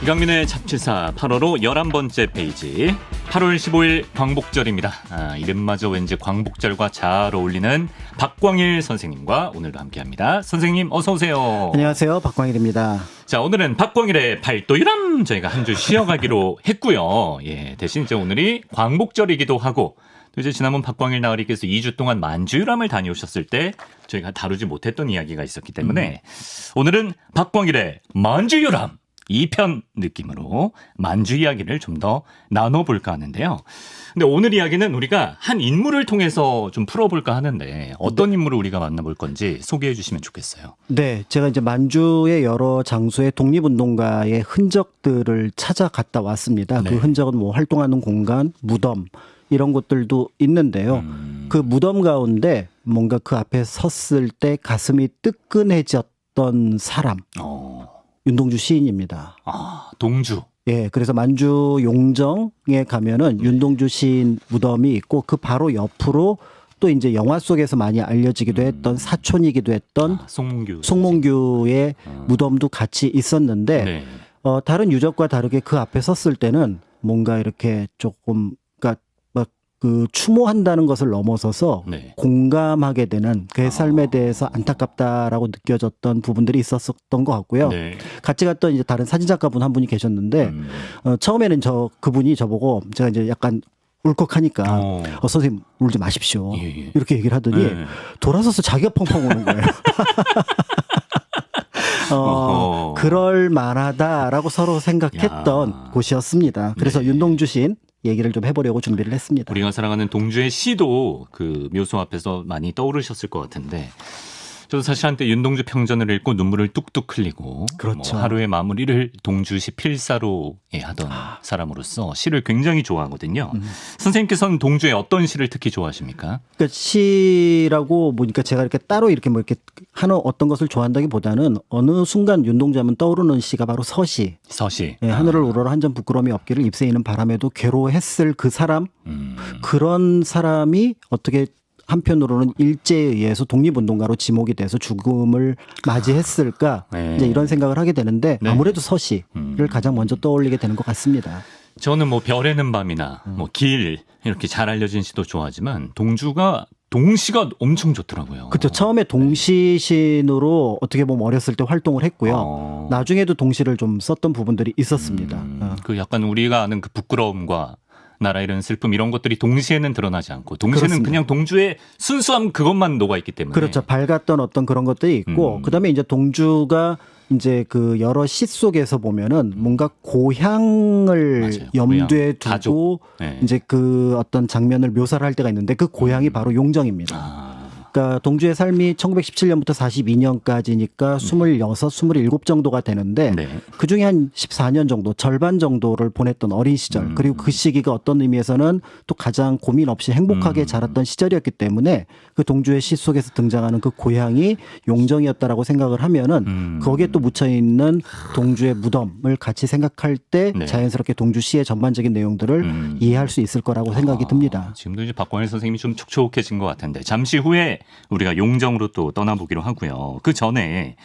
이강민의 잡지사 8월호 11번째 페이지. 8월 15일 광복절입니다. 이름마저 왠지 광복절과 잘 어울리는 박광일 선생님과 오늘도 함께합니다. 선생님 어서 오세요. 안녕하세요. 박광일입니다. 자, 오늘은 박광일의 발도유람 저희가 한 주 쉬어가기로 했고요. 예, 대신 이제 오늘이 광복절이기도 하고 또 이제 지난번 박광일 나으리께서 2주 동안 만주유람을 다녀오셨을 때 저희가 다루지 못했던 이야기가 있었기 때문에 오늘은 박광일의 만주유람 2편 느낌으로 만주 이야기를 좀 더 나눠볼까 하는데요. 근데 오늘 이야기는 우리가 한 인물을 통해서 좀 풀어볼까 하는데 어떤 인물을 우리가 만나볼 건지 소개해 주시면 좋겠어요. 네, 제가 이제 만주의 여러 장소의 독립운동가의 흔적들을 찾아갔다 왔습니다. 네. 그 흔적은 뭐 활동하는 공간, 무덤 이런 곳들도 있는데요. 그 무덤 가운데 뭔가 그 앞에 섰을 때 가슴이 뜨끈해졌던 사람. 윤동주 시인입니다. 동주. 예, 그래서 만주 용정에 가면은 윤동주 시인 무덤이 있고 그 바로 옆으로 또 이제 영화 속에서 많이 알려지기도 했던 사촌이기도 했던 송몽규의 무덤도 같이 있었는데 네. 다른 유적과 다르게 그 앞에 섰을 때는 뭔가 이렇게 조금 그러니까 막 그 추모한다는 것을 넘어서서 네. 공감하게 되는 그의 삶에 대해서 안타깝다라고 느껴졌던 부분들이 있었던 것 같고요. 네. 같이 갔던 이제 다른 사진작가분 한 분이 계셨는데 처음에는 그분이 저보고 제가 이제 약간 울컥하니까 선생님 울지 마십시오. 예. 이렇게 얘기를 하더니 돌아서서 자기가 펑펑 우는 거예요. 그럴 만하다라고 서로 생각했던 곳이었습니다. 그래서 네. 윤동주 시인 얘기를 좀 해보려고 준비를 했습니다. 우리가 사랑하는 동주의 시도 그 묘소 앞에서 많이 떠오르셨을 것 같은데 저도 사실 한때 윤동주 평전을 읽고 눈물을 뚝뚝 흘리고 그렇죠. 뭐 하루의 마무리를 동주시 필사로 하던 사람으로서 시를 굉장히 좋아하거든요. 선생님께서는 동주의 어떤 시를 특히 좋아하십니까? 그러니까 시라고 보니까 제가 이렇게 따로 이렇게 뭐 이렇게 하는 어떤 것을 좋아한다기보다는 어느 순간 윤동주 하면 떠오르는 시가 바로 서시. 서시. 예, 하늘을 우러러 한 점 부끄러움이 없기를 잎새 이는 바람에도 괴로워했을 그 사람. 그런 사람이 어떻게 한편으로는 일제에 의해서 독립운동가로 지목이 돼서 죽음을 맞이했을까 네. 이제 이런 생각을 하게 되는데 네. 아무래도 서시를 가장 먼저 떠올리게 되는 것 같습니다. 저는 뭐 별에는 밤이나 뭐 길 이렇게 잘 알려진 시도 좋아하지만 동시가 엄청 좋더라고요. 그렇죠. 처음에 동시신으로 어떻게 보면 어렸을 때 활동을 했고요. 나중에도 동시를 좀 썼던 부분들이 있었습니다. 그 약간 우리가 아는 그 부끄러움과 나라 이런 슬픔 이런 것들이 동시에는 드러나지 않고 동시에는 그렇습니다. 그냥 동주의 순수함 그것만 녹아있기 때문에 그렇죠. 밝았던 어떤 그런 것들이 있고 그다음에 이제 동주가 이제 그 여러 시 속에서 보면은 뭔가 고향을 맞아요. 염두에 고향, 두고 네. 이제 그 어떤 장면을 묘사를 할 때가 있는데 그 고향이 바로 용정입니다. 그러니까 동주의 삶이 1917년부터 42년까지니까 26, 27 정도가 되는데 네. 그중에 한 14년 정도, 절반 정도를 보냈던 어린 시절 그리고 그 시기가 어떤 의미에서는 또 가장 고민 없이 행복하게 자랐던 시절이었기 때문에 그 동주의 시 속에서 등장하는 그 고향이 용정이었다라고 생각을 하면은 거기에 또 묻혀있는 동주의 무덤을 같이 생각할 때 네. 자연스럽게 동주 시의 전반적인 내용들을 이해할 수 있을 거라고 생각이 듭니다. 지금도 이제 박광일 선생님이 좀 촉촉해진 것 같은데 잠시 후에 우리가 용정으로 또 떠나보기로 하고요. 그 전에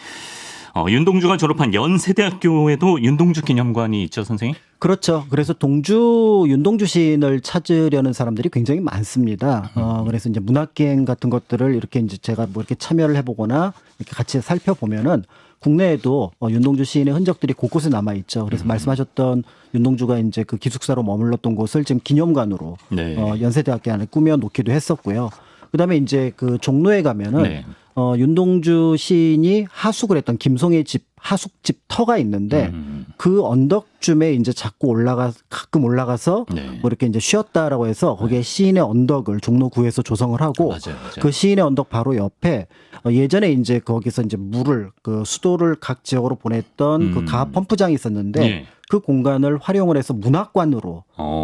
윤동주가 졸업한 연세대학교에도 윤동주 기념관이 있죠, 선생님? 그렇죠. 그래서 윤동주 시인을 찾으려는 사람들이 굉장히 많습니다. 그래서 이제 문학기행 같은 것들을 이렇게 이제 제가 뭐 이렇게 참여를 해보거나 이렇게 같이 살펴보면은 국내에도 윤동주 시인의 흔적들이 곳곳에 남아 있죠. 그래서 말씀하셨던 윤동주가 이제 그 기숙사로 머물렀던 곳을 지금 기념관으로 네. 연세대학교 안에 꾸며 놓기도 했었고요. 그다음에 이제 그 종로에 가면은 네. 윤동주 시인이 하숙을 했던 김송의 집 하숙집 터가 있는데 그 언덕쯤에 이제 가끔 올라가서 네. 뭐 이렇게 이제 쉬었다라고 해서 거기에 시인의 언덕을 종로구에서 조성을 하고 맞아요. 그 시인의 언덕 바로 옆에 예전에 이제 거기서 이제 그 수도를 각 지역으로 보냈던 그 가압 펌프장이 있었는데 네. 그 공간을 활용을 해서 문학관으로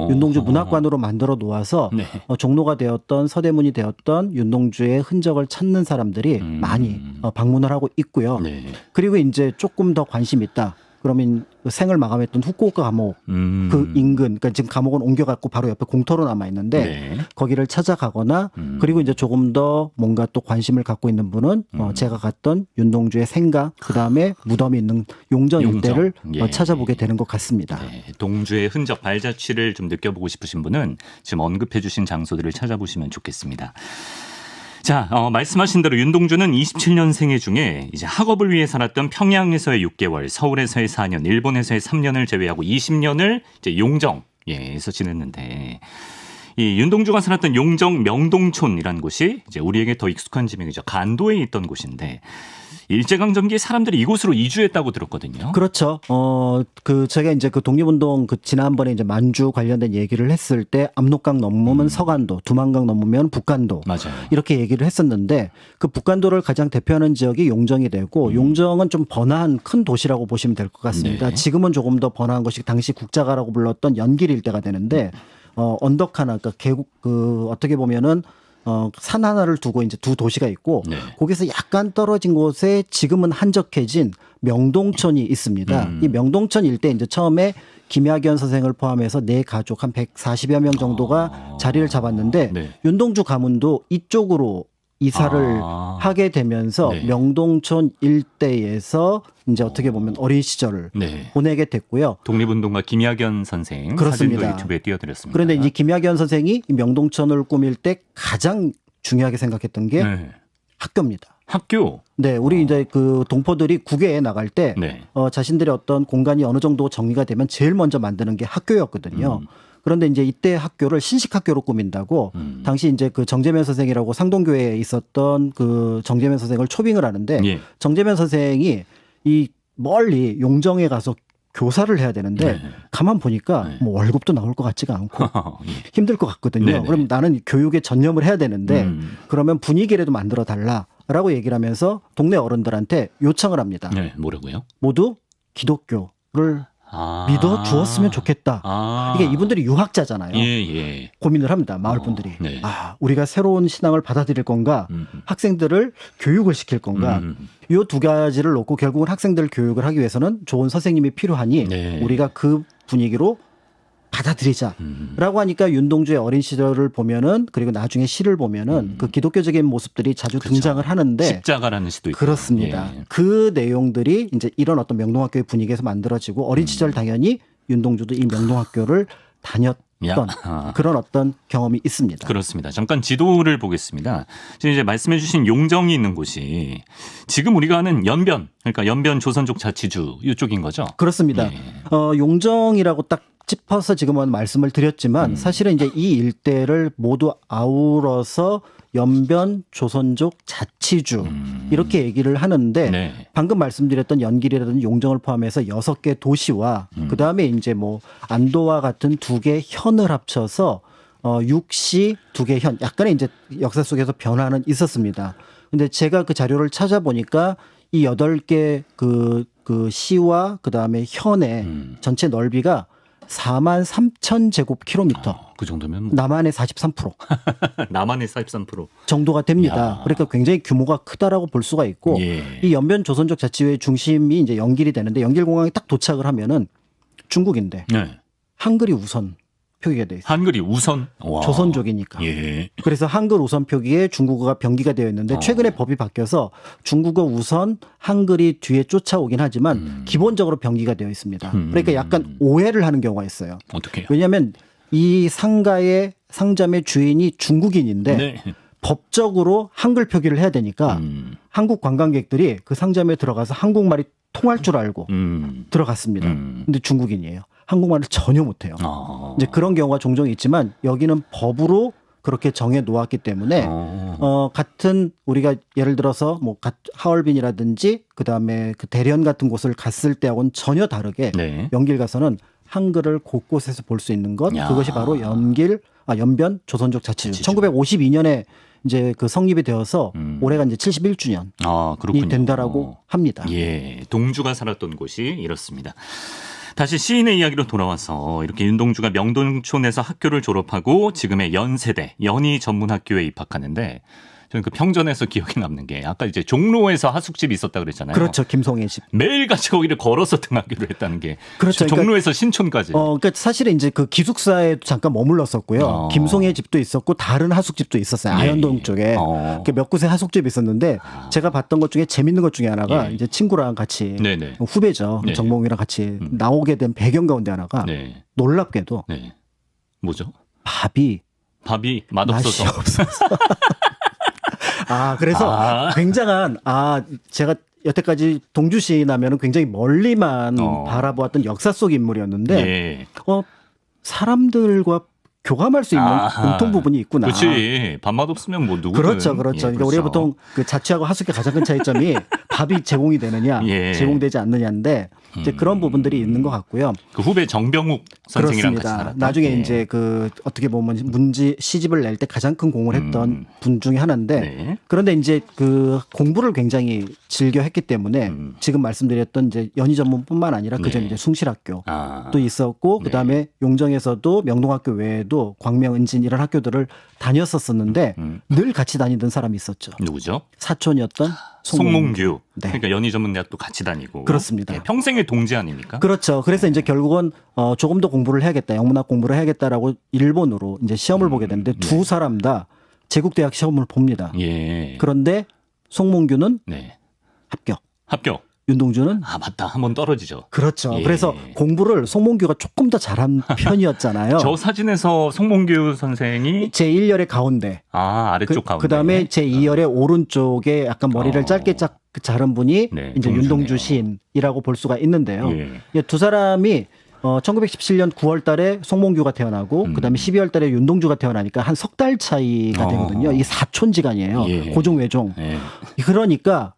윤동주 문학관으로 만들어 놓아서 네. 종로가 되었던 서대문이 되었던 윤동주의 흔적을 찾는 사람들이 많이 방문을 하고 있고요. 네. 그리고 이제 조금 더 관심 있다. 그러면 생을 마감했던 후쿠오카 감옥 그 인근, 그러니까 지금 감옥은 옮겨갖고 바로 옆에 공터로 남아 있는데 네. 거기를 찾아가거나 그리고 이제 조금 더 뭔가 또 관심을 갖고 있는 분은 제가 갔던 윤동주의 생가, 그 다음에 무덤이 있는 용정 일대를 예. 찾아보게 되는 것 같습니다. 네, 동주의 흔적 발자취를 좀 느껴보고 싶으신 분은 지금 언급해 주신 장소들을 찾아보시면 좋겠습니다. 자, 말씀하신 대로 윤동주는 27년생애 중에 이제 학업을 위해 살았던 평양에서의 6개월, 서울에서의 4년, 일본에서의 3년을 제외하고 20년을 이제 용정에서 지냈는데 이 윤동주가 살았던 용정 명동촌이라는 곳이 이제 우리에게 더 익숙한 지명이죠. 간도에 있던 곳인데 일제강점기에 사람들이 이곳으로 이주했다고 들었거든요. 그렇죠. 제가 이제 그 독립운동 지난번에 이제 만주 관련된 얘기를 했을 때 압록강 넘으면 서간도, 두만강 넘으면 북간도. 맞아요. 이렇게 얘기를 했었는데 그 북간도를 가장 대표하는 지역이 용정이 되고 용정은 좀 번화한 큰 도시라고 보시면 될 것 같습니다. 네. 지금은 조금 더 번화한 것이 당시 국자가라고 불렀던 연길 일대가 되는데 언덕 하나, 그러니까 계곡 어떻게 보면은 산 하나를 두고 이제 두 도시가 있고 네. 거기서 약간 떨어진 곳에 지금은 한적해진 명동촌이 있습니다. 이 명동촌 일대 이제 처음에 김야견 선생을 포함해서 내 가족 한 140여 명 정도가 자리를 잡았는데 네. 윤동주 가문도 이쪽으로 이사를 하게 되면서 네. 명동촌 일대에서 이제 어떻게 보면 어린 시절을 네. 보내게 됐고요. 독립운동가 김야견 선생 그렇습니다. 사진도 유튜브에 띄워드렸습니다. 그런데 이제 김야견 선생이 이 명동촌을 꾸밀 때 가장 중요하게 생각했던 게 네. 학교입니다. 학교. 네, 우리 이제 그 동포들이 국외에 나갈 때 네. 자신들의 어떤 공간이 어느 정도 정리가 되면 제일 먼저 만드는 게 학교였거든요. 그런데 이제 이때 학교를 신식학교로 꾸민다고 당시 이제 그 정재면 선생이라고 상동교회에 있었던 그 정재면 선생을 초빙을 하는데 예. 정재면 선생이 이 멀리 용정에 가서 교사를 해야 되는데 네. 가만 보니까 네. 뭐 월급도 나올 것 같지가 않고 예. 힘들 것 같거든요. 네네. 그럼 나는 교육에 전념을 해야 되는데 그러면 분위기라도 만들어 달라라고 얘기를 하면서 동네 어른들한테 요청을 합니다. 네, 뭐라고요? 모두 기독교를 믿어 주었으면 좋겠다. 이게 이분들이 유학자잖아요. 예. 고민을 합니다. 마을 분들이. 네. 우리가 새로운 신앙을 받아들일 건가? 학생들을 교육을 시킬 건가? 이 두 가지를 놓고 결국은 학생들 교육을 하기 위해서는 좋은 선생님이 필요하니 네. 우리가 그 분위기로 받아들이자라고 하니까 윤동주의 어린 시절을 보면은 그리고 나중에 시를 보면은 그 기독교적인 모습들이 자주 그렇죠. 등장을 하는데 십자가라는 시도 있고. 그렇습니다. 예. 그 내용들이 이제 이런 어떤 명동학교의 분위기에서 만들어지고 어린 시절 당연히 윤동주도 이 명동학교를 다녔던 그런 어떤 경험이 있습니다. 그렇습니다. 잠깐 지도를 보겠습니다. 지금 이제 말씀해 주신 용정이 있는 곳이 지금 우리가 아는 연변, 그러니까 연변 조선족 자치주 이쪽인 거죠? 그렇습니다. 예. 용정이라고 딱 짚어서 지금은 말씀을 드렸지만 사실은 이제 이 일대를 모두 아우러서 연변 조선족 자치주 이렇게 얘기를 하는데 네. 방금 말씀드렸던 연길이라든지 용정을 포함해서 6개 도시와 그다음에 이제 뭐 안도와 같은 2개 현을 합쳐서 6시 2개 현 약간의 이제 역사 속에서 변화는 있었습니다. 근데 제가 그 자료를 찾아보니까 이 8개 그 시와 그다음에 현의 전체 넓이가 43,000제곱킬로미터. 그 정도면 남한의 43% 남한의 43% 정도가 됩니다. 야. 그러니까 굉장히 규모가 크다라고 볼 수가 있고 예. 이 연변 조선족 자치회의 중심이 이제 연길이 되는데 연길공항에 딱 도착을 하면은 중국인데 네. 한글이 우선 표기가 돼 있어요. 한글이 우선 와. 조선족이니까. 예. 그래서 한글 우선 표기에 중국어가 병기가 되어 있는데 최근에 법이 바뀌어서 중국어 우선 한글이 뒤에 쫓아오긴 하지만 기본적으로 병기가 되어 있습니다. 그러니까 약간 오해를 하는 경우가 있어요. 어떻게요? 왜냐하면 이 상점의 주인이 중국인인데 네. 법적으로 한글 표기를 해야 되니까 한국 관광객들이 그 상점에 들어가서 한국말이 통할 줄 알고 들어갔습니다. 근데 중국인이에요. 한국말을 전혀 못해요. 이제 그런 경우가 종종 있지만 여기는 법으로 그렇게 정해 놓았기 때문에 같은 우리가 예를 들어서 뭐 하얼빈이라든지 그다음에 그 대련 같은 곳을 갔을 때하고는 전혀 다르게 네. 연길 가서는 한글을 곳곳에서 볼 수 있는 것 야. 그것이 바로 연변 조선족 자치주. 1952년에 이제 그 성립이 되어서 올해가 이제 71주년이 그렇군요. 된다라고 합니다. 예, 동주가 살았던 곳이 이렇습니다. 다시 시인의 이야기로 돌아와서 이렇게 윤동주가 명동촌에서 학교를 졸업하고 지금의 연세대 연희 전문학교에 입학하는데 저는 그 평전에서 기억에 남는 게 아까 이제 종로에서 하숙집이 있었다 그랬잖아요. 그렇죠. 김송애 집. 매일같이 거기를 걸어서 등하교를 했다는 게 그렇죠. 종로에서 신촌까지. 그러니까 사실은 이제 그 기숙사에 잠깐 머물렀었고요. 김송애 집도 있었고 다른 하숙집도 있었어요. 예. 아현동 쪽에 몇 곳에 하숙집이 있었는데 제가 봤던 것 중에 재밌는 것 중에 하나가 이제 친구랑 같이 네네. 후배죠. 네. 정몽이랑 같이 나오게 된 배경 가운데 하나가 네. 놀랍게도 네. 뭐죠? 밥이 밥이 맛이 맛없어서. 없어서. 그래서 굉장한 제가 여태까지 동주시인 하면은 굉장히 멀리만 바라보았던 역사 속 인물이었는데 예. 사람들과 교감할 수 있는 공통 부분이 있구나. 그렇지. 밥맛 없으면 뭐 누구든. 그렇죠. 예, 그러니까 그렇죠. 우리가 보통 그 자취하고 하숙의 가장 큰 차이점이 밥이 제공이 되느냐, 예. 제공되지 않느냐인데 이제 그런 부분들이 있는 것 같고요. 그 후배 정병욱 선생이랑 같이 그렇습니다. 살았다. 나중에 예. 이제 그 어떻게 보면 시집을 낼 때 가장 큰 공을 했던 분 중에 하나인데 네. 그런데 이제 그 공부를 굉장히 즐겨 했기 때문에 지금 말씀드렸던 이제 연희전문뿐만 아니라 그전 네. 이제 숭실학교 아. 또 있었고 그다음에 용정에서도 명동학교 외에도 광명, 은진 이런 학교들을 다녔었는데 늘 같이 다니던 사람이 있었죠. 누구죠? 사촌이었던 송몽규. 네. 그러니까 연희전문대학도 같이 다니고. 그렇습니다. 예, 평생의 동지 아닙니까? 그렇죠. 그래서 이제 결국은 조금 더 공부를 해야겠다, 영문학 공부를 해야겠다라고 일본으로 이제 시험을 보게 되는데 두 사람 다 제국대학 시험을 봅니다. 예. 그런데 송몽규는 네. 합격, 합격. 윤동주는 맞다. 한번 떨어지죠. 그렇죠. 예. 그래서 공부를 송몽규가 조금 더 잘한 편이었잖아요. 저 사진에서 송몽규 선생이 제 1열의 가운데. 아래쪽 가운데. 그다음에 제 2열의 오른쪽에 약간 머리를 짧게 자른 분이 네, 이제 동주네요. 윤동주 시인이라고 볼 수가 있는데요. 예. 두 사람이 1917년 9월 달에 송몽규가 태어나고 그다음에 12월 달에 윤동주가 태어나니까 한 석 달 차이가 되거든요. 이 사촌지간이에요. 예. 고종 외종. 예. 그러니까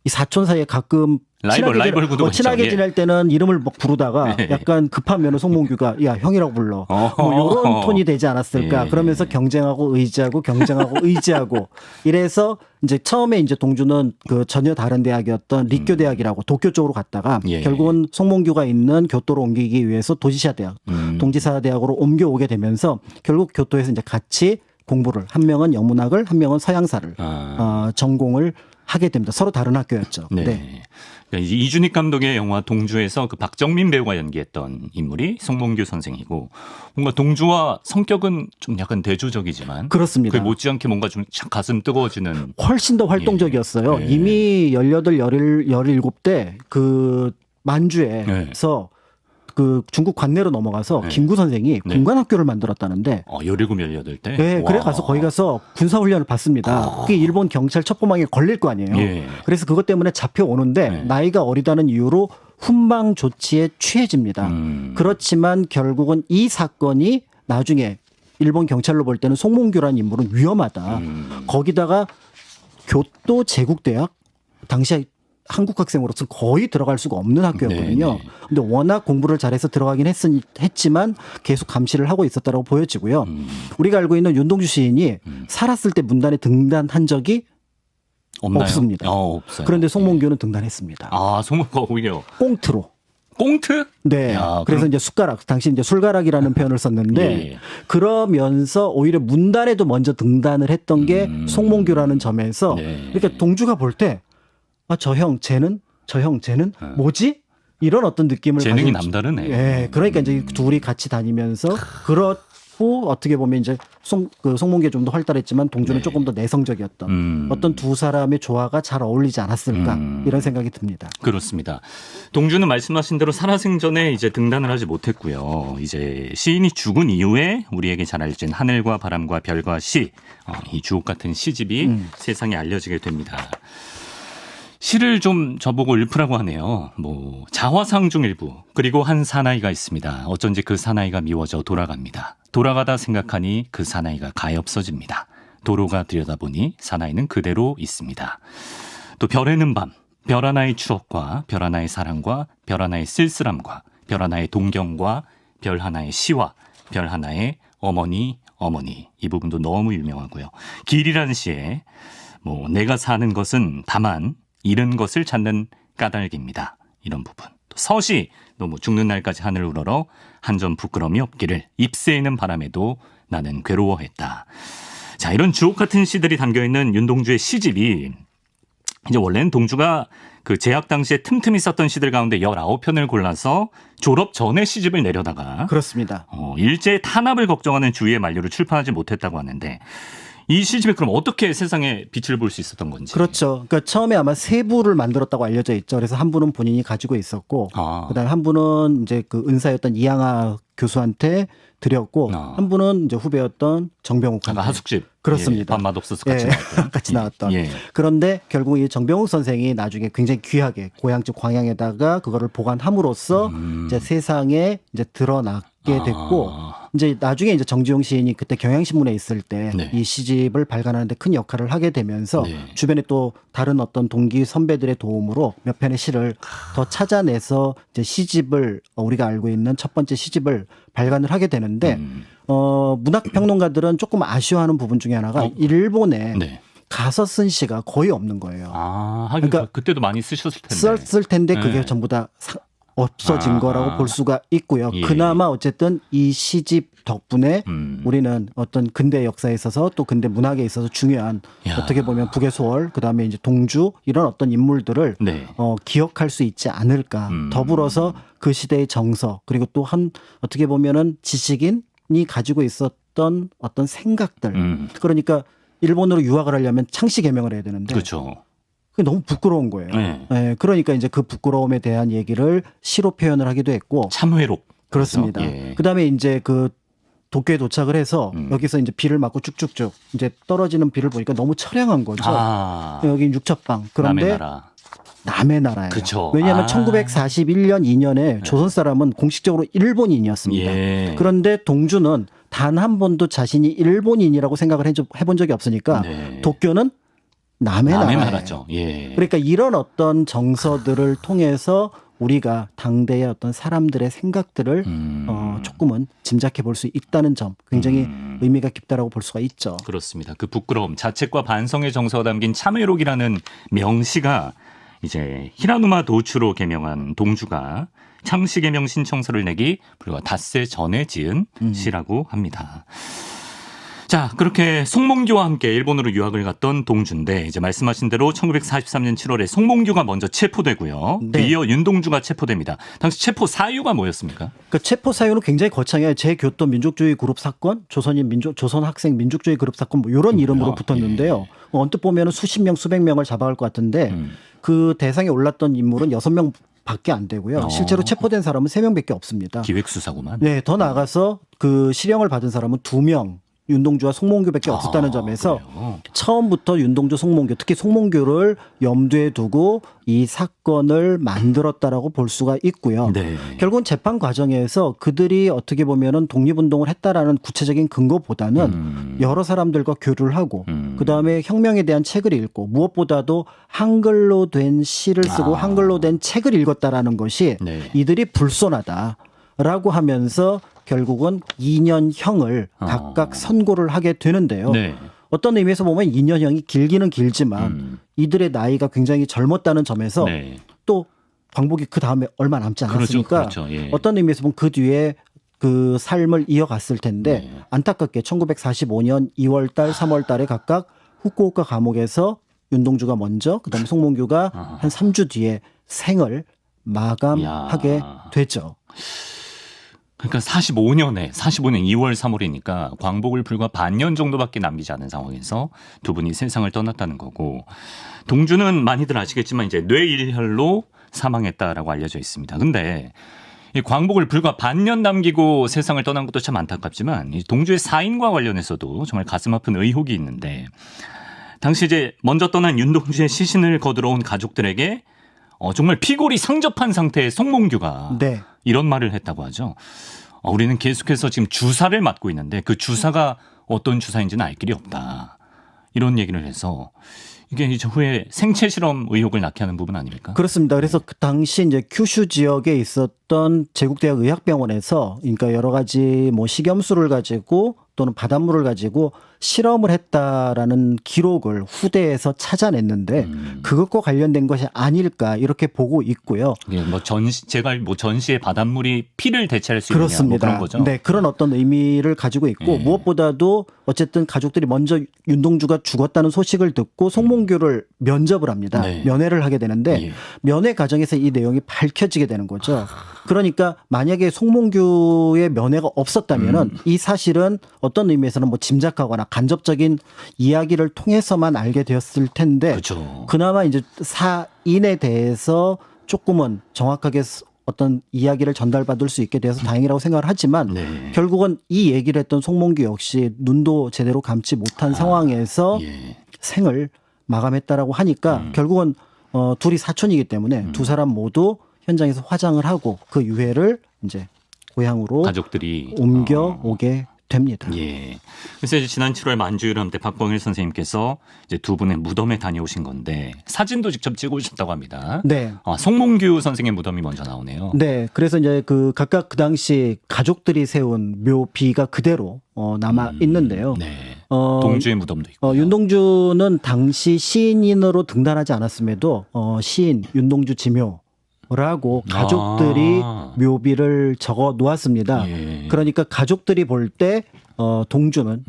이 사촌 사이에 가끔 라이벌 구도가 친하게 있죠. 예. 지낼 때는 이름을 막 부르다가 예. 약간 급하면 송몽규가 야 형이라고 불러 뭐 이런 톤이 되지 않았을까. 예. 그러면서 경쟁하고 의지하고 이래서 이제 처음에 이제 동주는 그 전혀 다른 대학이었던立教 대학이라고 도쿄 쪽으로 갔다가 예. 결국은 송몽규가 있는 교토로 옮기기 위해서 도지사 대학 동지사 대학으로 옮겨오게 되면서 결국 교토에서 이제 같이 공부를 한 명은 영문학을 한 명은 서양사를 전공을 하게 됩니다. 서로 다른 학교였죠. 네. 네. 그러니까 이제 이준익 감독의 영화 동주에서 그 박정민 배우가 연기했던 인물이 송몽규 선생이고 뭔가 동주와 성격은 좀 약간 대조적이지만 그렇습니다. 그 못지않게 뭔가 좀 가슴 뜨거워지는 훨씬 더 활동적이었어요. 예. 이미 18, 17때 그 만주에서 그 중국 관내로 넘어가서 네. 김구 선생이 네. 군관학교를 만들었다는데 17, 18때? 네, 그래 가서 거기 가서 군사훈련을 받습니다. 그게 일본 경찰 첩보망에 걸릴 거 아니에요. 예. 그래서 그것 때문에 잡혀오는데 네. 나이가 어리다는 이유로 훈방 조치에 취해집니다. 그렇지만 결국은 이 사건이 나중에 일본 경찰로 볼 때는 송몽규라는 인물은 위험하다. 거기다가 교토 제국대학 당시에 한국 학생으로서 거의 들어갈 수가 없는 학교였거든요. 네네. 근데 워낙 공부를 잘해서 들어가긴 했지만 계속 감시를 하고 있었다고 보여지고요. 우리가 알고 있는 윤동주 시인이 살았을 때 문단에 등단한 적이 없나요? 없습니다. 없어요. 그런데 송몽규는 등단했습니다. 송몽규가 오히려 꽁트로. 꽁트? 네. 야, 그래서 그럼- 이제 숟가락, 당시 이제 술가락이라는 표현을 썼는데 예. 그러면서 오히려 문단에도 먼저 등단을 했던 게 송몽규라는 점에서 네. 그러니까 동주가 볼 때 저 형 쟤는 뭐지? 이런 어떤 느낌을 재능이 가지고 남다르네. 예. 그러니까 이제 둘이 같이 다니면서 그렇고 어떻게 보면 이제 송몽규가 좀 더 활달했지만 동주는 네. 조금 더 내성적이었던 어떤 두 사람의 조화가 잘 어울리지 않았을까 이런 생각이 듭니다. 그렇습니다. 동주는 말씀하신 대로 살아생전에 이제 등단을 하지 못했고요. 이제 시인이 죽은 이후에 우리에게 잘 알려진 하늘과 바람과 별과 시, 이 주옥 같은 시집이 세상에 알려지게 됩니다. 시를 좀 저보고 읊으라고 하네요. 뭐 자화상 중 일부, 그리고 한 사나이가 있습니다. 어쩐지 그 사나이가 미워져 돌아갑니다. 돌아가다 생각하니 그 사나이가 가엾어집니다. 도로가 들여다보니 사나이는 그대로 있습니다. 또 별에는 밤, 별 하나의 추억과 별 하나의 사랑과 별 하나의 쓸쓸함과 별 하나의 동경과 별 하나의 시와 별 하나의 어머니 이 부분도 너무 유명하고요. 길이라는 시에 뭐 내가 사는 것은 다만 잃은 것을 찾는 까닭입니다. 이런 부분. 또 서시 너무 죽는 날까지 하늘 우러러 한 점 부끄러움이 없기를 잎새이는 바람에도 나는 괴로워했다. 자, 이런 주옥 같은 시들이 담겨있는 윤동주의 시집이 이제 원래는 동주가 그 재학 당시에 틈틈이 썼던 시들 가운데 19편을 골라서 졸업 전에 시집을 내려다가 그렇습니다. 일제의 탄압을 걱정하는 주위의 만류를 출판하지 못했다고 하는데 이 시집에 그럼 어떻게 세상에 빛을 볼 수 있었던 건지. 그렇죠. 그러니까 처음에 아마 세 부를 만들었다고 알려져 있죠. 그래서 한 부는 본인이 가지고 있었고, 그다음에 한 부는 이제 그 은사였던 이양하 교수한테 드렸고, 한 부는 이제 후배였던 정병욱한테. 하숙집. 그렇습니다. 예, 밥맛 없어서 같이 나왔던. 같이 나왔던. 예. 그런데 결국 이 정병욱 선생이 나중에 굉장히 귀하게 고향집 광양에다가 그거를 보관함으로써 이제 세상에 이제 드러나게 됐고, 이제 나중에 이제 정지용 시인이 그때 경향신문에 있을 때 이 시집을 발간하는데 큰 역할을 하게 되면서 주변에 또 다른 어떤 동기 선배들의 도움으로 몇 편의 시를 더 찾아내서 이제 시집을 우리가 알고 있는 첫 번째 시집을 발간을 하게 되는데 문학 평론가들은 조금 아쉬워하는 부분 중에 하나가 일본에 가서 쓴 시가 거의 없는 거예요. 하긴 그러니까 그때도 많이 쓰셨을 텐데. 썼을 텐데 그게 전부 다 없어진 거라고 볼 수가 있고요. 그나마 어쨌든 이 시집 덕분에 우리는 어떤 근대 역사에 있어서 또 근대 문학에 있어서 중요한 어떻게 보면 북의 소월, 그다음에 이제 동주 이런 어떤 인물들을 기억할 수 있지 않을까. 더불어서 그 시대의 정서 그리고 또 한 어떻게 보면은 지식인이 가지고 있었던 어떤 생각들. 그러니까 일본으로 유학을 하려면 창씨 개명을 해야 되는데 그렇죠. 그게 너무 부끄러운 거예요. 네, 그러니까 이제 그 부끄러움에 대한 얘기를 시로 표현을 하기도 했고. 참회록. 그렇습니다. 그다음에 이제 그 도쿄에 도착을 해서 여기서 이제 비를 맞고 쭉쭉쭉 이제 떨어지는 비를 보니까 너무 처량한 거죠. 여기 육첩방. 그런데 남의 나라예요. 그쵸. 왜냐하면 1941년 2년에 조선 사람은 공식적으로 일본인이었습니다. 그런데 동주는 단 한 번도 자신이 일본인이라고 생각을 해본 적이 없으니까 도쿄는 남의 나라죠. 그러니까 이런 어떤 정서들을 통해서 우리가 당대의 어떤 사람들의 생각들을 조금은 짐작해 볼 수 있다는 점 굉장히 의미가 깊다라고 볼 수가 있죠. 그렇습니다. 그 부끄러움, 자책과 반성의 정서가 담긴 참회록이라는 명시가 이제 히라누마 도추로 개명한 동주가 창씨 개명 신청서를 내기 불과 닷새 전에 지은 시라고 합니다. 자, 그렇게 송몽규와 함께 일본으로 유학을 갔던 동주인데 이제 말씀하신 대로 1943년 7월에 송몽규가 먼저 체포되고요. 이어 윤동주가 체포됩니다. 당시 체포 사유가 뭐였습니까? 그 체포 사유는 굉장히 거창해요. 재교토 민족주의 그룹 사건, 조선 학생 민족주의 그룹 사건 뭐 이런 이름으로 붙었는데요. 언뜻 보면 수십 명, 수백 명을 잡아갈 것 같은데 그 대상에 올랐던 인물은 6명 밖에 안 되고요. 실제로 체포된 사람은 3명밖에 없습니다. 기획수사구만. 네, 더 나아가서 그 실형을 받은 사람은 2명. 윤동주와 송몽규밖에 없었다는 점에서 처음부터 윤동주, 송몽규, 특히 송몽규를 염두에 두고 이 사건을 만들었다라고 볼 수가 있고요. 결국은 재판 과정에서 그들이 어떻게 보면은 독립운동을 했다라는 구체적인 근거보다는 여러 사람들과 교류를 하고 그다음에 혁명에 대한 책을 읽고 무엇보다도 한글로 된 시를 쓰고 한글로 된 책을 읽었다라는 것이 이들이 불손하다라고 하면서 결국은 2년형을 각각 선고를 하게 되는데요. 어떤 의미에서 보면 2년형이 길기는 길지만 이들의 나이가 굉장히 젊었다는 점에서 또 광복이 그 다음에 얼마 남지 않았으니까 어떤 의미에서 보면 그 뒤에 그 삶을 이어갔을 텐데 안타깝게 1945년 2월 달, 3월 달에 각각 후쿠오카 감옥에서 윤동주가 먼저 그다음에 송몽규가 한 3주 뒤에 생을 마감하게 되죠. 그러니까 45년 2월 3월이니까 광복을 불과 반년 정도밖에 남기지 않은 상황에서 두 분이 세상을 떠났다는 거고 동주는 많이들 아시겠지만 이제 뇌일혈로 사망했다라고 알려져 있습니다. 근데 이 광복을 불과 반년 남기고 세상을 떠난 것도 참 안타깝지만 이 동주의 사인과 관련해서도 정말 가슴 아픈 의혹이 있는데 당시 이제 먼저 떠난 윤동주의 시신을 거두러 온 가족들에게 정말 피골이 상접한 상태의 송몽규가 이런 말을 했다고 하죠. 우리는 계속해서 지금 주사를 맞고 있는데 그 주사가 어떤 주사인지는 알 길이 없다. 이런 얘기를 해서 이게 이제 후에 생체 실험 의혹을 낳게 하는 부분 아닙니까? 그렇습니다. 그래서 그 당시 이제 큐슈 지역에 있었던 제국대학 의학병원에서 그러니까 여러 가지 뭐 식염수를 가지고 또는 바닷물을 가지고 실험을 했다라는 기록을 후대에서 찾아냈는데 그것과 관련된 것이 아닐까 이렇게 보고 있고요. 예, 제가 전시의 바닷물이 피를 대체할 수 있느냐 뭐 그렇습니다. 그런 거죠. 네, 그런 어떤 의미를 가지고 있고 무엇보다도 어쨌든 가족들이 먼저 윤동주가 죽었다는 소식을 듣고 송몽규를 면접을 합니다. 네. 면회를 하게 되는데 예. 면회 과정에서 이 내용이 밝혀지게 되는 거죠. 그러니까 만약에 송몽규의 면회가 없었다면은 이 사실은 어떤 의미에서는 뭐 짐작하거나 간접적인 이야기를 통해서만 알게 되었을 텐데 그렇죠. 그나마 이제 사인에 대해서 조금은 정확하게 어떤 이야기를 전달받을 수 있게 돼서 다행이라고 생각을 하지만 네. 결국은 이 얘기를 했던 송몽규 역시 눈도 제대로 감지 못한 상황에서 예. 생을 마감했다라고 하니까 결국은 둘이 사촌이기 때문에 두 사람 모두 현장에서 화장을 하고 그 유해를 이제 고향으로 가족들이 옮겨오게 됩니다. 예. 그래서 이제 지난 7월 만주유람 때 박광일 선생님께서 이제 두 분의 무덤에 다녀오신 건데 사진도 직접 찍어오셨다고 합니다. 네. 송몽규 선생의 무덤이 먼저 나오네요. 네. 그래서 이제 각각 그 당시 가족들이 세운 묘비가 그대로 남아 있는데요. 네. 동주의 무덤도 있고. 윤동주는 당시 시인으로 등단하지 않았음에도 시인 윤동주 지묘라고 가족들이 묘비를 적어 놓았습니다. 예. 그러니까 가족들이 볼 때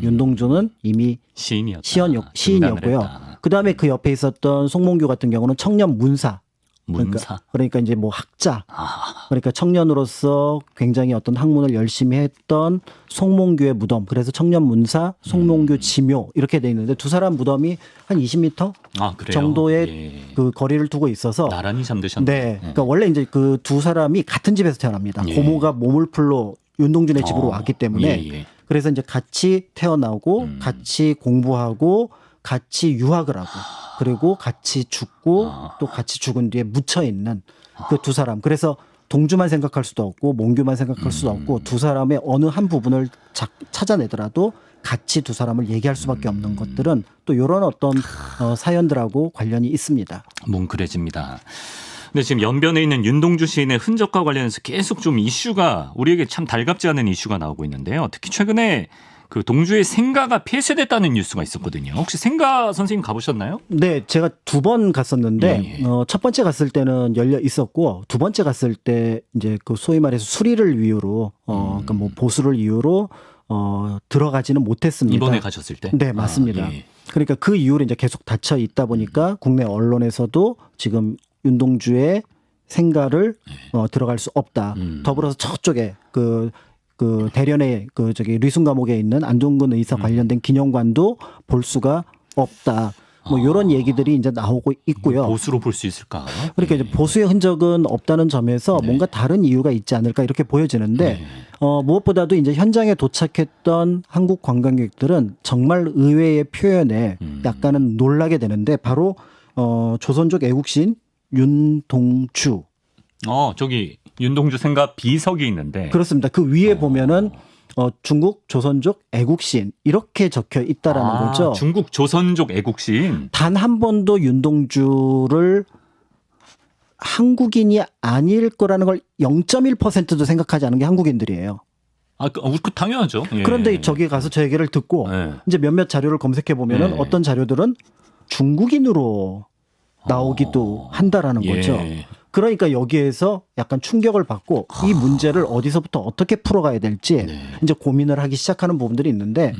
윤동주는 이미 시인이었고요. 시인이었고요. 그다음에 그 옆에 있었던 송몽규 같은 경우는 청년 문사. 문사. 그러니까 이제 뭐 학자. 그러니까 청년으로서 굉장히 어떤 학문을 열심히 했던 송몽규의 무덤. 그래서 청년 문사, 송몽규 지묘 이렇게 돼 있는데 두 사람 무덤이 한 20m 그래요? 정도의 예. 그 거리를 두고 있어서 나란히 잠드셨네요. 네. 그러니까 원래 이제 그 두 사람이 같은 집에서 태어납니다. 예. 고모가 모물풀로 윤동준의 집으로 왔기 때문에 예. 그래서 이제 같이 태어나고 같이 공부하고 같이 유학을 하고 그리고 같이 죽고 또 같이 죽은 뒤에 묻혀 있는 그 두 사람. 그래서 동주만 생각할 수도 없고 몽규만 생각할 수도 없고 두 사람의 어느 한 부분을 찾아내더라도 같이 두 사람을 얘기할 수밖에 없는 것들은 또 이런 어떤 사연들하고 관련이 있습니다. 뭉클해집니다. 근데 지금 연변에 있는 윤동주 시인의 흔적과 관련해서 계속 좀 이슈가 우리에게 참 달갑지 않은 이슈가 나오고 있는데요. 특히 최근에 그 동주의 생가가 폐쇄됐다는 뉴스가 있었거든요. 혹시 생가 선생님 가보셨나요? 네, 제가 두 번 갔었는데 첫 번째 갔을 때는 열려 있었고 두 번째 갔을 때 이제 그 소위 말해서 수리를 이유로 그러니까 뭐 보수를 이유로 들어가지는 못했습니다. 이번에 가셨을 때? 네, 맞습니다. 예. 그러니까 그 이후로 이제 계속 닫혀 있다 보니까 국내 언론에서도 지금 윤동주의 생가를 들어갈 수 없다. 더불어서 저쪽에 그 대련의 리순 감옥에 있는 안동근 의사 관련된 기념관도 볼 수가 없다. 뭐 이런 얘기들이 이제 나오고 있고요. 보수로 볼 수 있을까? 그러니까 이제 보수의 흔적은 없다는 점에서 뭔가 다른 이유가 있지 않을까 이렇게 보여지는데 무엇보다도 이제 현장에 도착했던 한국 관광객들은 정말 의외의 표현에 약간은 놀라게 되는데 바로 조선족 애국시인 윤동주. 저기 윤동주 생가 비석이 있는데. 그렇습니다. 그 위에 보면은 중국 조선족 애국시인 이렇게 적혀 있다라는 거죠. 중국 조선족 애국시인. 단 한 번도 윤동주를 한국인이 아닐 거라는 걸 0.1%도 생각하지 않은 게 한국인들이에요. 당연하죠. 예. 그런데 저기 가서 저 얘기를 듣고 이제 몇몇 자료를 검색해 보면은 어떤 자료들은 중국인으로 나오기도 한다라는 거죠. 그러니까 여기에서 약간 충격을 받고 이 문제를 어디서부터 어떻게 풀어가야 될지 이제 고민을 하기 시작하는 부분들이 있는데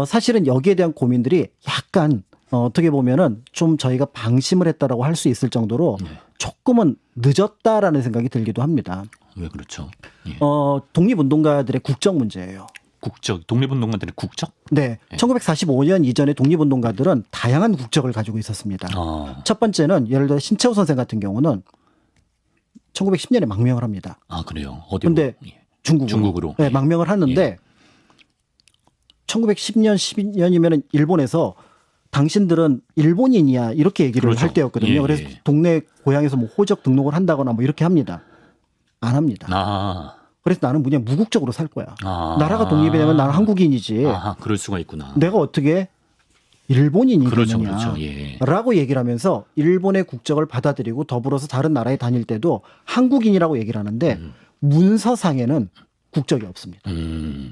사실은 여기에 대한 고민들이 약간 어떻게 보면은 좀 저희가 방심을 했다라고 할 수 있을 정도로 조금은 늦었다라는 생각이 들기도 합니다. 왜 그렇죠? 예. 독립운동가들의 국적 문제예요. 독립운동가들의 국적? 네. 1945년 이전에 독립운동가들은 다양한 국적을 가지고 있었습니다. 첫 번째는 예를 들어 신채호 선생 같은 경우는 1910년에 망명을 합니다. 그래요? 어디로? 근데 중국으로. 네, 망명을 하는데 1910년, 12년이면 일본에서 당신들은 일본인이야 이렇게 얘기를 할 때였거든요. 그래서 동네 고향에서 뭐 호적 등록을 한다거나 뭐 이렇게 합니다. 안 합니다. 그래서 나는 그냥 무국적으로 살 거야. 나라가 독립이 되면 나는 한국인이지. 그럴 수가 있구나. 내가 어떻게 일본인이 되느냐. 그렇죠. 라고 얘기를 하면서 일본의 국적을 받아들이고 더불어서 다른 나라에 다닐 때도 한국인이라고 얘기를 하는데 문서상에는 국적이 없습니다.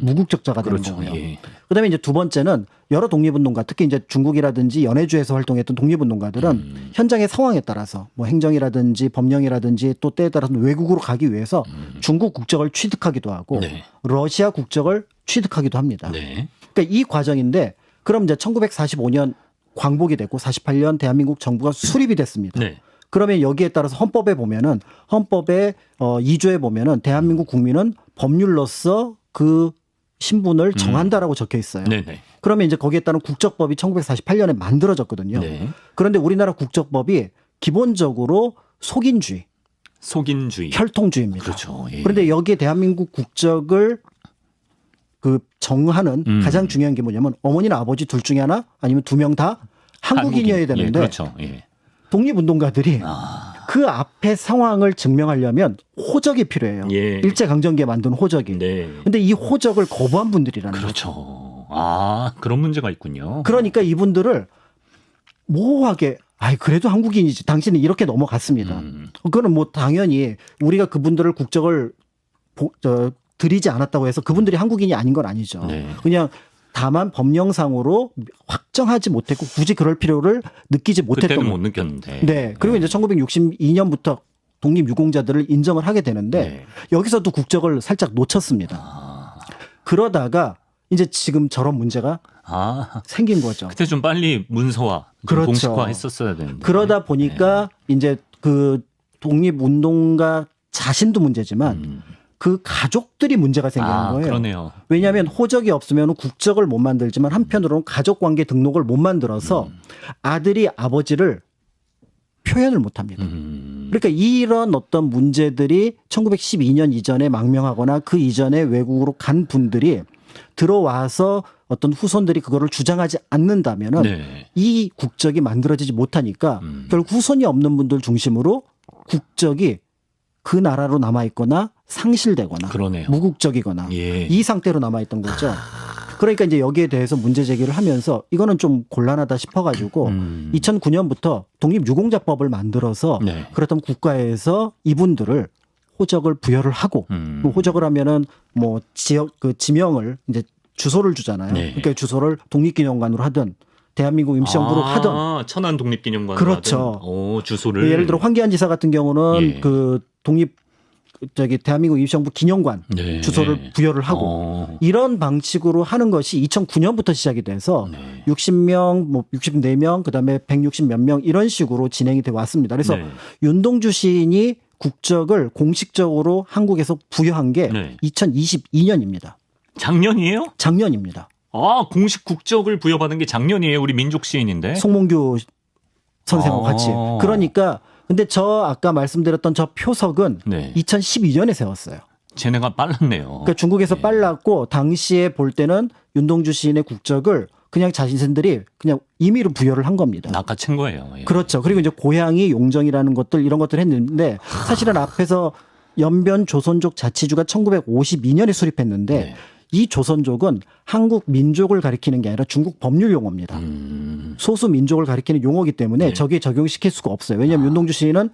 무국적자가 되는 그렇죠. 거고요. 예. 그다음에 이제 두 번째는 여러 독립운동가, 특히 이제 중국이라든지 연해주에서 활동했던 독립운동가들은 현장의 상황에 따라서 뭐 행정이라든지 법령이라든지 또 때에 따라서는 외국으로 가기 위해서 중국 국적을 취득하기도 하고 네. 러시아 국적을 취득하기도 합니다. 네. 그러니까 이 과정인데 그럼 이제 1945년 광복이 됐고 48년 대한민국 정부가 수립이 됐습니다. 네. 그러면 여기에 따라서 헌법에 보면은 헌법의 2조에 보면은 대한민국 국민은 법률로서 그 신분을 정한다라고 적혀 있어요. 네네. 그러면 이제 거기에 따른 국적법이 1948년에 만들어졌거든요. 네. 그런데 우리나라 국적법이 기본적으로 속인주의, 속인주의. 혈통주의입니다. 그렇죠. 예. 그런데 여기에 대한민국 국적을 그 정하는 가장 중요한 게 뭐냐면 어머니나 아버지 둘 중에 하나 아니면 두 명 다 한국인이어야 되는데 예, 그렇죠. 예. 독립운동가들이 그 앞에 상황을 증명하려면 호적이 필요해요. 예. 일제강점기에 만든 호적이. 네. 근데 이 호적을 거부한 분들이라는 거죠. 그렇죠. 아, 그런 문제가 있군요. 그러니까 이분들을 모호하게 그래도 한국인이지. 당신은 이렇게 넘어갔습니다. 그거는 뭐 당연히 우리가 그분들을 국적을 드리지 않았다고 해서 그분들이 한국인이 아닌 건 아니죠. 네. 그냥 다만 법령상으로 확정하지 못했고 굳이 그럴 필요를 느끼지 못했던 그때는 못 느꼈는데. 네. 그리고 이제 1962년부터 독립유공자들을 인정을 하게 되는데 네. 여기서도 국적을 살짝 놓쳤습니다. 그러다가 이제 지금 저런 문제가 생긴 거죠. 그때 좀 빨리 문서화, 좀 그렇죠. 공식화 했었어야 되는데. 그러다 보니까 이제 그 독립운동가 자신도 문제지만 그 가족들이 문제가 생기는 거예요. 그러네요. 왜냐하면 호적이 없으면 국적을 못 만들지만 한편으로는 가족관계 등록을 못 만들어서 아들이 아버지를 표현을 못 합니다. 그러니까 이런 어떤 문제들이 1912년 이전에 망명하거나 그 이전에 외국으로 간 분들이 들어와서 어떤 후손들이 그거를 주장하지 않는다면은 네. 이 국적이 만들어지지 못하니까 결국 후손이 없는 분들 중심으로 국적이 그 나라로 남아있거나 상실되거나 그러네요. 무국적이거나 예. 이 상태로 남아있던 거죠. 그러니까 이제 여기에 대해서 문제 제기를 하면서 이거는 좀 곤란하다 싶어가지고 2009년부터 독립유공자법을 만들어서 네. 그렇다면 국가에서 이분들을 호적을 부여를 하고 그 호적을 하면은 뭐 지역 그 지명을 이제 주소를 주잖아요. 네. 그러니까 주소를 독립기념관으로 하든 대한민국 임시정부로 하든 천안 독립기념관 그렇죠. 주소를 예를 들어 황기안 지사 같은 경우는 예. 그 독립 대한민국 임시정부 기념관 네. 주소를 부여를 하고 이런 방식으로 하는 것이 2009년부터 시작이 돼서 네. 60명, 뭐 64명, 그다음에 160 몇 명 이런 식으로 진행이 돼 왔습니다. 그래서 네. 윤동주 시인이 국적을 공식적으로 한국에서 부여한 게 네. 2022년입니다. 작년이에요? 작년입니다. 공식 국적을 부여받은 게 작년이에요. 우리 민족 시인인데. 송몽규 선생하고 같이. 그러니까 근데 저 아까 말씀드렸던 저 표석은 네. 2012년에 세웠어요. 쟤네가 빨랐네요. 그러니까 중국에서 빨랐고 당시에 볼 때는 윤동주 시인의 국적을 그냥 자신들이 그냥 임의로 부여를 한 겁니다. 낚아챈 거예요. 예. 그렇죠. 그리고 이제 고향이 용정이라는 것들 이런 것들 했는데 사실은 앞에서 연변 조선족 자치주가 1952년에 수립했는데 네. 이 조선족은 한국 민족을 가리키는 게 아니라 중국 법률 용어입니다. 소수 민족을 가리키는 용어이기 때문에 네. 저기에 적용시킬 수가 없어요. 왜냐하면 윤동주 시인은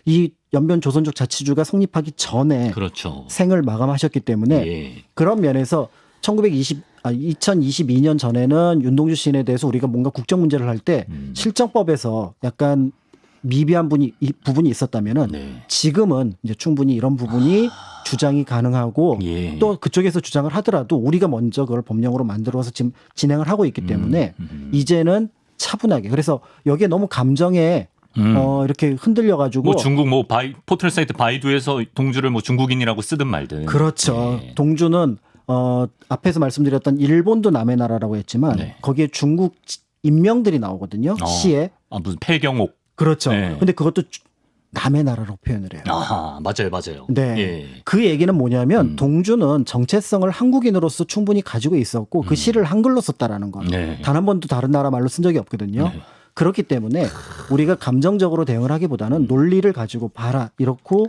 이 연변 조선족 자치주가 성립하기 전에 그렇죠. 생을 마감하셨기 때문에 예. 그런 면에서 2022년 전에는 윤동주 시인에 대해서 우리가 뭔가 국적 문제를 할 때 실정법에서 약간 미비한 부분이 있었다면은 네. 지금은 이제 충분히 이런 부분이 주장이 가능하고 예. 또 그쪽에서 주장을 하더라도 우리가 먼저 그걸 법령으로 만들어서 지금 진행을 하고 있기 때문에 이제는 차분하게 그래서 여기에 너무 감정에 이렇게 흔들려 가지고 뭐 중국 포털 사이트 바이두에서 동주를 뭐 중국인이라고 쓰든 말든. 그렇죠. 예. 동주는 앞에서 말씀드렸던 일본도 남의 나라라고 했지만 네. 거기에 중국 인명들이 나오거든요. 시에. 무슨 폐경옥. 그렇죠. 네. 근데 그것도 남의 나라로 표현을 해요. 맞아요. 네. 예. 그 얘기는 뭐냐면 동주는 정체성을 한국인으로서 충분히 가지고 있었고 그 시를 한글로 썼다라는 거. 네. 단 한 번도 다른 나라 말로 쓴 적이 없거든요. 네. 그렇기 때문에 우리가 감정적으로 대응을 하기보다는 논리를 가지고 봐라. 이렇고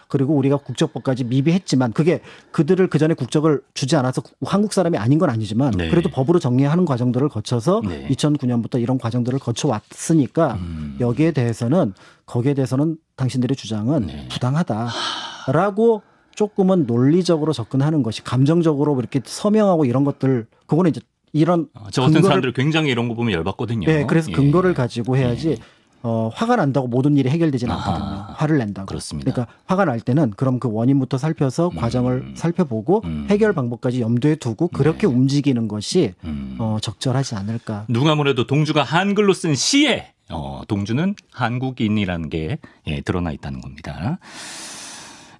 그리고 우리가 국적법까지 미비했지만 그게 그들을 그전에 국적을 주지 않아서 한국 사람이 아닌 건 아니지만 네. 그래도 법으로 정리하는 과정들을 거쳐서 네. 2009년부터 이런 과정들을 거쳐왔으니까 거기에 대해서는 당신들의 주장은 네. 부당하다라고 조금은 논리적으로 접근하는 것이 감정적으로 이렇게 서명하고 이런 것들 그거는 이제 이런 저 같은 사람들 굉장히 이런 거 보면 열받거든요. 네, 그래서 예. 근거를 가지고 해야지 화가 난다고 모든 일이 해결되지는 아하. 않거든요. 화를 낸다고. 그렇습니다. 그러니까 화가 날 때는 그럼 그 원인부터 살펴서 과정을 살펴보고 해결 방법까지 염두에 두고 그렇게 움직이는 것이 적절하지 않을까. 누가 뭐래도 동주가 한글로 쓴 시에 동주는 한국인이라는 게 드러나 있다는 겁니다.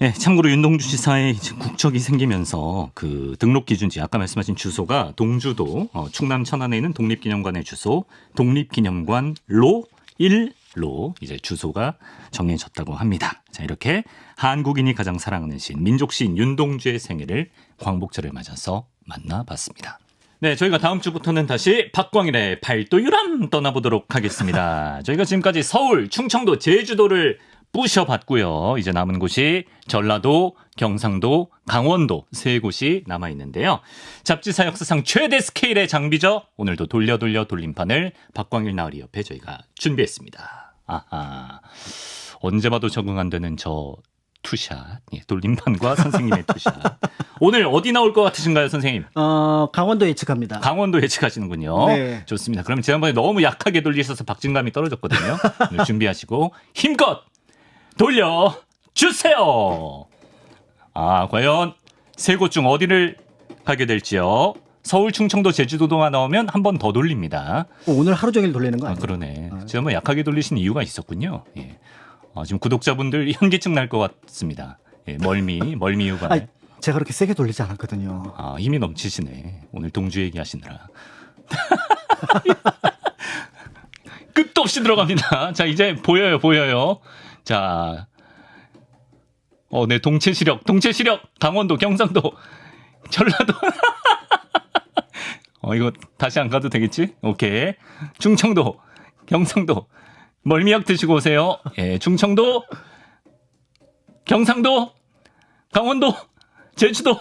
예, 참고로 윤동주 지사의 국적이 생기면서 그 등록 기준지 아까 말씀하신 주소가 동주도 충남 천안에 있는 독립기념관의 주소 독립기념관로 1로 이제 주소가 정해졌다고 합니다. 자, 이렇게 한국인이 가장 사랑하는 시인 민족 시인 윤동주의 생일을 광복절을 맞아서 만나봤습니다. 네, 저희가 다음 주부터는 다시 박광일의 팔도 유람 떠나보도록 하겠습니다. 저희가 지금까지 서울, 충청도, 제주도를 부셔봤고요. 이제 남은 곳이 전라도, 경상도, 강원도 세 곳이 남아있는데요. 잡지사 역사상 최대 스케일의 장비죠. 오늘도 돌려 돌림판을 박광일 나으리 옆에 저희가 준비했습니다. 아하, 언제 봐도 적응 안 되는 저 투샷, 돌림판과 선생님의 투샷. 오늘 어디 나올 것 같으신가요, 선생님? 강원도 예측합니다. 강원도 예측하시는군요. 네. 좋습니다. 그럼 지난번에 너무 약하게 돌리셔서 박진감이 떨어졌거든요. 오늘 준비하시고 힘껏 돌려주세요. 과연 세 곳 중 어디를 가게 될지요. 서울, 충청도, 제주도가 나오면 한 번 더 돌립니다. 오늘 하루 종일 돌리는 거 아니에요? 그러네. 지난번 약하게 돌리신 이유가 있었군요. 예. 지금 구독자분들 현기증 날 것 같습니다. 예, 멀미 이유가. 아니, 제가 그렇게 세게 돌리지 않았거든요. 힘이 넘치시네. 오늘 동주 얘기하시느라. 끝도 없이 들어갑니다. 자, 이제 보여요. 자, 네, 동체 시력, 강원도, 경상도, 전라도. 이거 다시 안 가도 되겠지? 오케이. 충청도, 경상도, 멀미약 드시고 오세요. 예, 충청도, 경상도, 강원도, 제주도,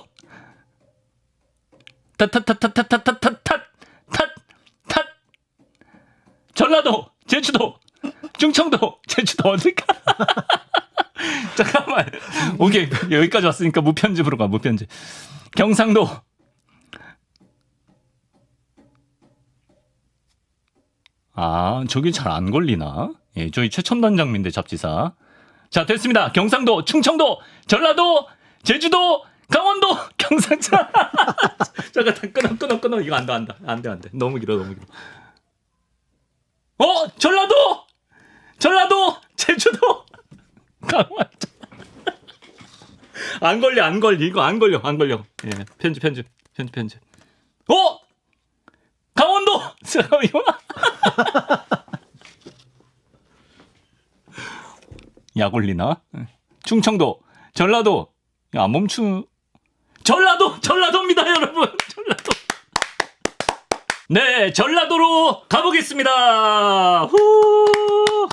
전라도, 제주도, 충청도, 제주도 어딜까? 잠깐만. 오케이. 여기까지 왔으니까 무편집으로 가, 무편집. 경상도. 저기 잘 안 걸리나? 예, 저희 최첨단장인데 잡지사. 자, 됐습니다. 경상도, 충청도, 전라도, 제주도, 강원도, 경상도. 잠깐, 끊어. 이거 안 돼. 너무 길어. 전라도, 제주도, 강원도. 안 걸려. 이거 안 걸려. 예, 편집. 강원도! 잠깐만요. 약 올리나? 충청도, 전라도. 야, 전라도입니다, 여러분. 전라도. 네, 전라도로 가보겠습니다. 후!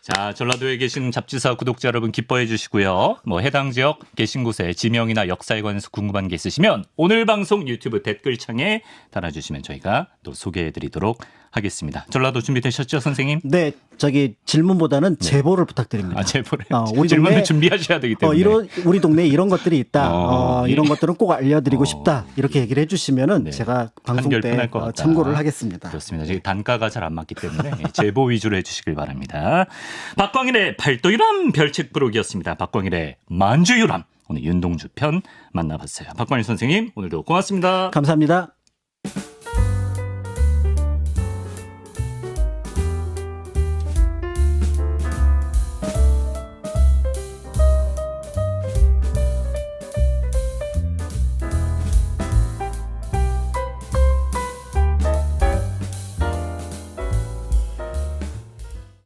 자, 전라도에 계신 잡지사 구독자 여러분 기뻐해 주시고요. 해당 지역 계신 곳에 지명이나 역사에 관해서 궁금한 게 있으시면 오늘 방송 유튜브 댓글창에 달아주시면 저희가 또 소개해 드리도록 하겠습니다. 전라도 준비되셨죠, 선생님? 네, 질문보다는 제보를 부탁드립니다. 제보를. 우리 질문을 동네, 준비하셔야 되기 때문에. 우리 동네에 이런 것들이 있다. 예. 이런 것들은 꼭 알려드리고 싶다. 이렇게 얘기를 해주시면은 네. 제가 방송 한결 때 편할 것 같다. 참고를 하겠습니다. 그렇습니다. 저희 단가가 잘 안 맞기 때문에 제보 위주로 해주시길 바랍니다. 박광일의 팔도유람 별책 부록이었습니다. 박광일의 만주유람. 오늘 윤동주 편 만나봤어요. 박광일 선생님, 오늘도 고맙습니다. 감사합니다.